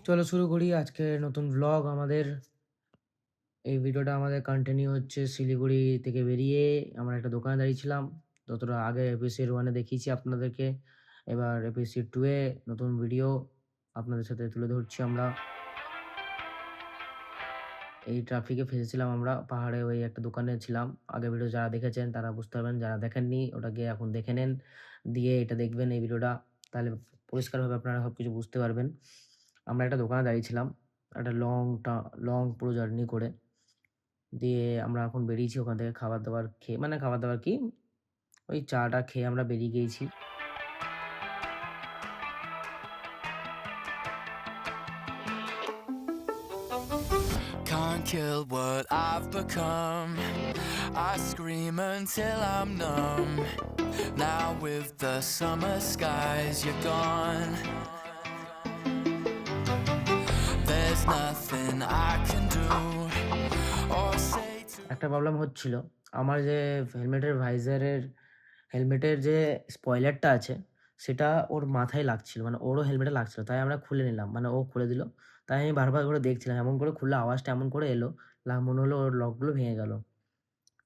চলো শুরু করি আজকে নতুন ব্লগ আমাদের। এই ভিডিওটা আমাদের কন্টিনিউ হচ্ছে শিলিগুড়ি থেকে বেরিয়ে আমরা একটা দোকানে দাঁড়িয়েছিলাম। যতটা আগে এপিসোড 1 এ দেখিয়েছি আপনাদেরকে, এবার এপিসোড 2 এ নতুন ভিডিও আপনাদের সাথে তুলে ধরছি আমরা। এই ট্রাফিকে ফেঁসেছিলাম আমরা, পাহাড়ে ওই একটা দোকানে ছিলাম। আগের ভিডিও যারা দেখেছেন তারা বুঝতে পারবেন, যারা দেখেননি ওটা গিয়ে এখন দেখে নেন, দিয়ে এটা দেখবেন এই ভিডিওটা, তাহলে পরিষ্কারভাবে আপনারা সবকিছু বুঝতে পারবেন। আমরা একটা দোকানে দাঁড়িয়েছিলাম, একটা লং পুরো জার্নি করে, দিয়ে আমরা এখন বেরিয়েছি ওখান থেকে খাবার-দাবার খেয়ে, মানে খাবার-দাবার কি, ওই চা-টা খেয়ে আমরা বেরিয়ে গিয়েছি। Can't kill what I've become. I scream until I'm numb. Now with the summer skies, you're gone. There's nothing I can do or say to একটা প্রবলেম হচ্ছিল, আমার যে হেলমেটের যে স্পয়লারটা আছে সেটা ওর মাথায় লাগছিল, মানে ওরও হেলমেটে লাগছিল, তাই আমরা খুলে নিলাম, মানে ও খুলে দিল। তাই আমি বারবার করে দেখছিলাম, এমন করে খুললে আওয়াজটা এমন করে এলো, মনে হলো ওর লকগুলো ভেঙে গেল।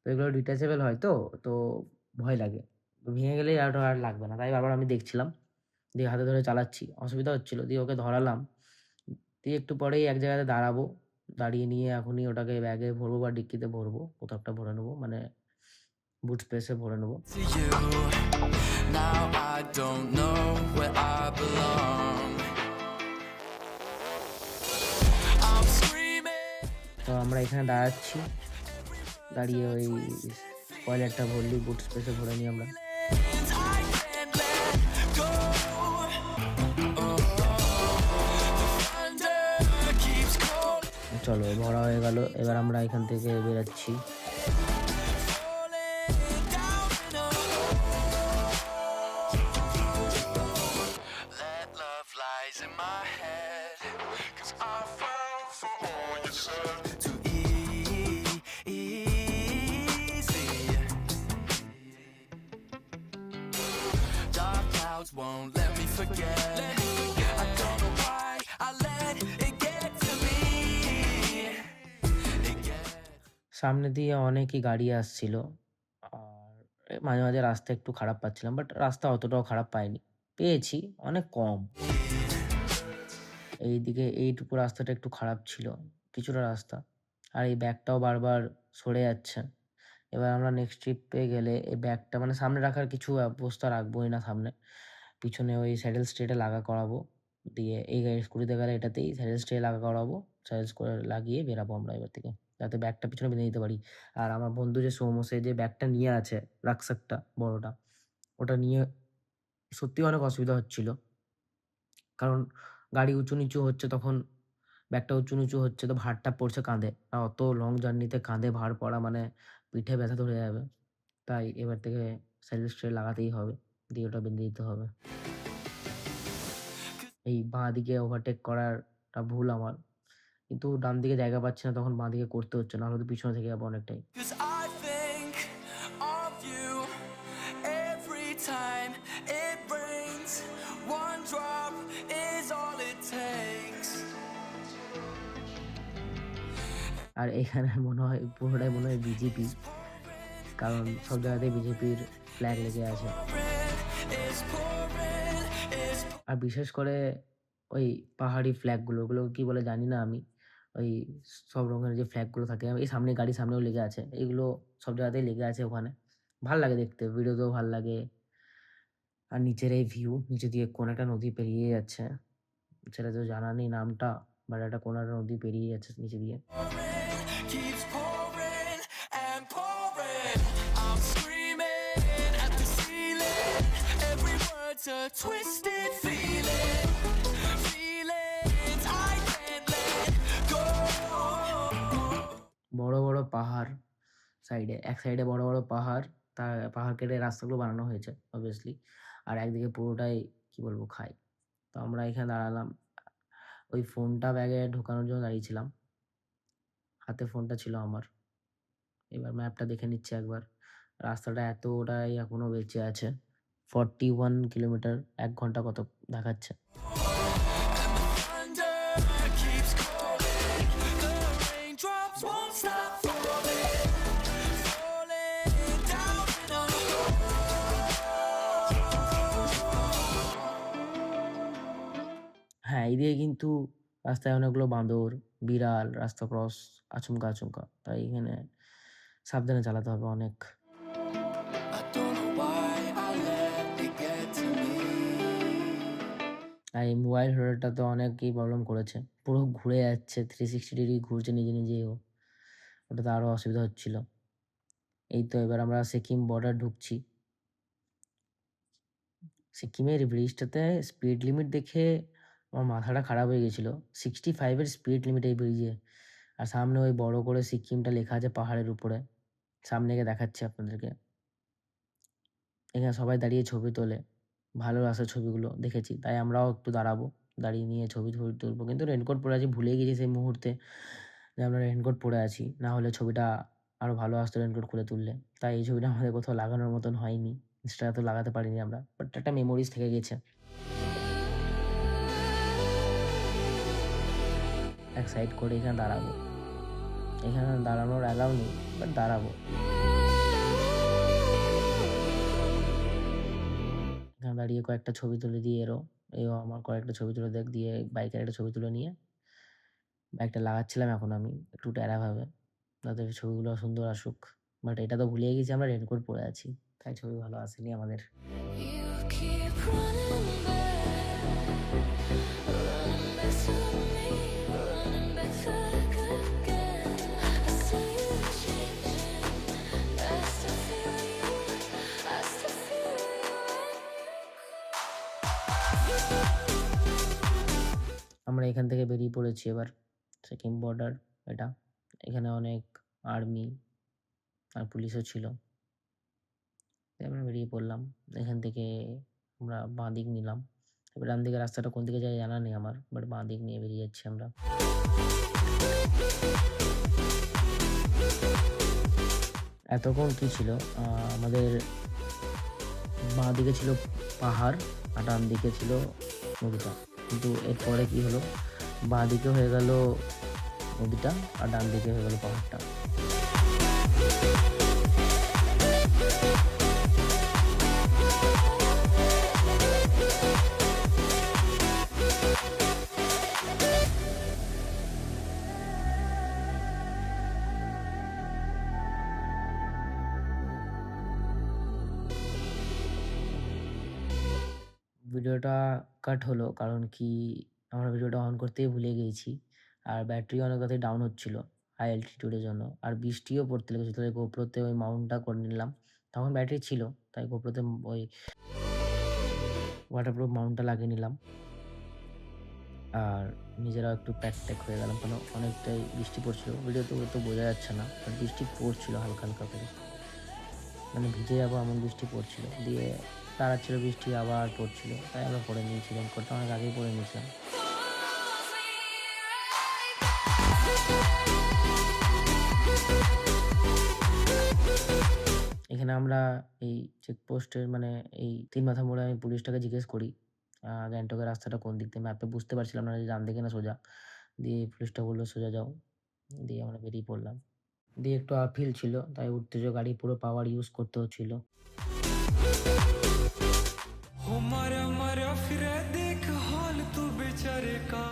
তো এগুলো ডিটাচেবল হয়, তো তো ভয় লাগে, তো ভেঙে গেলেই আর আর লাগবে না, তাই বারবার আমি দেখছিলাম, দিয়ে হাতে ধরে চালাচ্ছি, অসুবিধা হচ্ছিল, দিয়ে ওকে ধরালাম। দিয়ে একটু পরেই এক জায়গাতে দাঁড়াবো, দাঁড়িয়ে নিয়ে এখনই ওটাকে ব্যাগে ভরবো বা ডিক্কিতে ভরবো, কোথাও একটা ভরে নেবো, মানে বুট স্পেসে ভরে নেবো। you. Now I don't know where I belong. I'm screaming. তো আমরা এখানে দাঁড়াচ্ছি, দাঁড়িয়ে ওই স্পয়লারটা ভরলি, বুট স্পেসে ভরে নিই আমরা। I can't let go. Thunder keeps calling, চলো ভরা হয়ে গেল, এবার আমরা এখান থেকে বেরাচ্ছি। falling down in a Let love lies in my head, 'cause I fell for all you said. Too easy. Dark clouds won't let me forget. I don't know why I let it get to me. It gets সামনে দিয়ে অনেকই গাড়ি আসছিল, আর মাঝে মাঝে রাস্তা একটু খারাপ পাচ্ছিলাম, বাট রাস্তা অতটাও খারাপ পাইনি, পেয়েছি অনেক কম। এইদিকে এইটুকু রাস্তাটা একটু খারাপ ছিল, কিছুটা রাস্তা, আর এই ব্যাগটাও বারবার সরে যাচ্ছে। এবার আমরা নেক্সট ট্রিপে গেলে এই ব্যাগটা মানে সামনে রাখার কিছু ব্যবস্থা রাখবোই না সামনে, পিছনে ওই স্যাডেল স্টেটে লাগা করাবো, দিয়ে এই গাড়ি স্কুটিতে গেলে এটাতেই স্যাডেল স্টে লাগা করাবো, স্যাডেল করে লাগিয়ে বেরাবো আমরা এবার থেকে, যাতে ব্যাগটা পিছনে বেঁধে দিতে পারি। আর আমার বন্ধু যে সৌমসে যে ব্যাগটা নিয়ে আছে, রাকসাকটা বড়টা, ওটা নিয়ে সত্যি অনেক অসুবিধা হচ্ছিল, কারণ গাড়ি উঁচু নিচু হচ্ছে, তখন ব্যাগটা উঁচু নিচু হচ্ছে, তো ভারটা পড়ছে কাঁধে, আর অত লং জার্নিতে কাঁধে ভার পড়া মানে পিঠে ব্যথা ধরে যাবে, তাই এবার থেকে স্যাডেল স্টে লাগাতেই হবে, দিয়ে ওটা বেঁধে দিতে হবে। এই বাঁ দিকে ওভারটেক করাটা ভুল আমার, কিন্তু ডান দিকে জায়গা পাচ্ছি না, তখন বাঁ দিকে করতে হচ্ছে, নাহলে তো পিছনে থেকে যাবো অনেকটাই। 'cause I think of you every time it rains. One drop is all it takes. আর এখানে মনে হয় পুরোটাই মনে হয় বিজেপি, কারণ সব জায়গাতেই বিজেপির ফ্ল্যাগ লেগে আছে। It's pouring, it's আর বিশেষ করে ওই পাহাড়ি ফ্ল্যাগগুলো, ওগুলো কি বলে জানি না আমি, ওই সব রঙের যে ফ্ল্যাগগুলো থাকে, এই সামনে গাড়ির সামনেও লেগে আছে, এগুলো সব জায়গাতেই লেগে আছে ওখানে, ভাল লাগে দেখতে, ভিডিওতেও ভাল লাগে। আর নিচের এই ভিউ, নিচে দিয়ে কোন একটা নদী পেরিয়ে যাচ্ছে, সেটা তো জানা নেই নামটা, বাট একটা কোন একটা নদী পেরিয়ে যাচ্ছে নিচে দিয়ে। keeps pouring and pouring. I'm screaming at the ceiling. Every word's a twisted feeling. Feelings I can't let go. বড় বড় পাহাড় সাইডে, এক সাইডে বড় বড় পাহাড়, তার পাহাড় কেটে রাস্তাগুলো বানানো হয়েছে অবভিয়াসলি, আর একদিকে পুরোটাই কি বলবো খাই। তো আমরা এখানে দাঁড়ালাম, ওই ফোনটা ব্যাগে ঢোকানোর জন্য দাঁড়িয়েছিলাম, হাতে ফোনটা ছিল আমার। এবার ম্যাপটা দেখে নিচ্ছি একবার, রাস্তাটা এতটাই এখনো বেঁচে আছে, 41 কিলোমিটার, 1 ঘন্টা কত দেখাচ্ছে। Thunder দিয়ে কিন্তু রাস্তায় অনেকগুলো বাঁদর, বিড়াল রাস্তা ক্রস আচমকা, আচমকা। তাই এখানে সাবধানে চালাতে হবে অনেক। I don't know why I let it get to me. আর এই মোবাইল হোল্ডারটা তো অনেকই প্রবলেম করেছে। পুরো ঘুরে যাচ্ছে 360 ডিগ্রি ঘুরছে নিজে, নিজেই ও। ওটাতে আরো অসুবিধা হচ্ছিল। এই তো এবার আমরা সিকিম বর্ডার ঢুকছি। সিকিমের ব্রিজটাতে স্পিড লিমিট দেখে আমার মাথাটা খারাপ হয়ে গেছিল। 65 এর স্পিড লিমিট এই ব্রিজে। আর সামনে ওই বড় করে সিকিমটা লেখা আছে পাহাড়ের উপরে। সামনে গিয়ে দেখাচ্ছি আপনাদেরকে। এখানে সবাই দাঁড়িয়ে ছবি তোলে। ভালো আসে ছবিগুলো দেখেছি। তাই আমরাও একটু দাঁড়াবো। দাঁড়িয়ে নিয়ে ছবি তুলবো। কিন্তু রেইনকোট পরে আছি ভুলেই গেছি সেই মুহূর্তে যে আমরা রেইনকোট পরে আছি। না হলে ছবিটা আরো ভালো আসতো রেইনকোট খুলে তুললে। তাই এই ছবিটা আমাদের কোথাও লাগানোর মতন হয়নি। ইনস্টাতে লাগাতে পারিনি আমরা। বাট একটা মেমোরিজ থেকে গেছে। এক সাইড করে এখানে দাঁড়াবো। এখানে দাঁড়ানোর অ্যালাউ নেই। বাট দাঁড়াবো। এখানে দাঁড়িয়ে কয়েকটা ছবি তুলে দিয়ে এও আমার কয়েকটা ছবি তুলে দিয়ে বাইকের একটা ছবি তুলে নিয়ে বাইকটা লাগাচ্ছিলাম এখন আমি একটু ট্যাড়াভাবে যাতে ছবিগুলো সুন্দর আসুক। বাট এটা তো ভুলেই গেছি আমরা রেইনকোট পরে আছি। তাই ছবি ভালো আসেনি আমাদের। You keep running back to me, running back again. I see you changing. I still feel you. I still feel you. আমরা এখান থেকে বেরিয়ে পড়েছি এবার। সিকিম বর্ডার এটা। এখানে অনেক আর্মি আর পুলিশও ছিল। তাই আমরা বেরিয়ে পড়লাম। এখান থেকে আমরা বাঁদিক নিলাম। এবার ডান দিকের রাস্তাটা কোন দিকে যায় জানা নেই আমার। বাট বাঁদিক নিয়ে বেরিয়ে যাচ্ছি আমরা। এতক্ষণ কি ছিল? আমাদের বাঁদিকে ছিল পাহাড় আর ডান দিকে ছিল নদীটা। কিন্তু এরপরে কি হলো? বাঁদিকে হয়ে গেল নদীটা আর ডান দিকে হয়ে গেল পাহাড়টা। ভিডিওটা কাট হলো কারণ কি আমরা ভিডিওটা অন করতেই ভুলে গিয়েছি। আর ব্যাটারি অনেক তাড়াতাড়ি ডাউন হচ্ছিল হাই অ্যালটিটিউডের জন্য। আর বৃষ্টিও পড়তে লেগেছিল। তাই GoPro-তে ওই মাউন্টটা করে নিলাম। তখন ব্যাটারি ছিল। তাই GoPro-তে ওই ওয়াটারপ্রুফ মাউন্টটা লাগিয়ে নিলাম। আর নিজেরাও একটু প্যাক হয়ে গেলাম। কারণ অনেকটাই বৃষ্টি পড়ছিল। ভিডিওতে তো বোঝা যাচ্ছে না। বাট বৃষ্টি পড়ছিল হালকা, হালকা করে। মানে ভিজে যাবো এমন বৃষ্টি পড়ছিল। দিয়ে দাঁড়াচ্ছিল বৃষ্টি আবার পড়ছিল। তাই আমরা পরে নিয়েছি রেইনকোটটা অনেক আগেই পরে নিয়েছিলাম। এখানে আমরা এই চেকপোস্টের মানে এই ৩ মাথা মোড়ে আমি পুলিশটাকে জিজ্ঞেস করি গ্যাংটকের রাস্তাটা কোন দিক দিয়ে? ম্যাপে বুঝতে পারছিলাম না যে ডান দিকে না সোজা। দিয়ে পুলিশটা বলল সোজা যাও। দিয়ে আমরা বেরিয়ে পড়লাম। দিয়ে একটু আপহিল ছিল তাই উত্তেজক গাড়ি পুরো পাওয়ার ইউজ করতে হচ্ছিল। हो मरा मरा फिर देख हाल तू बेचारे का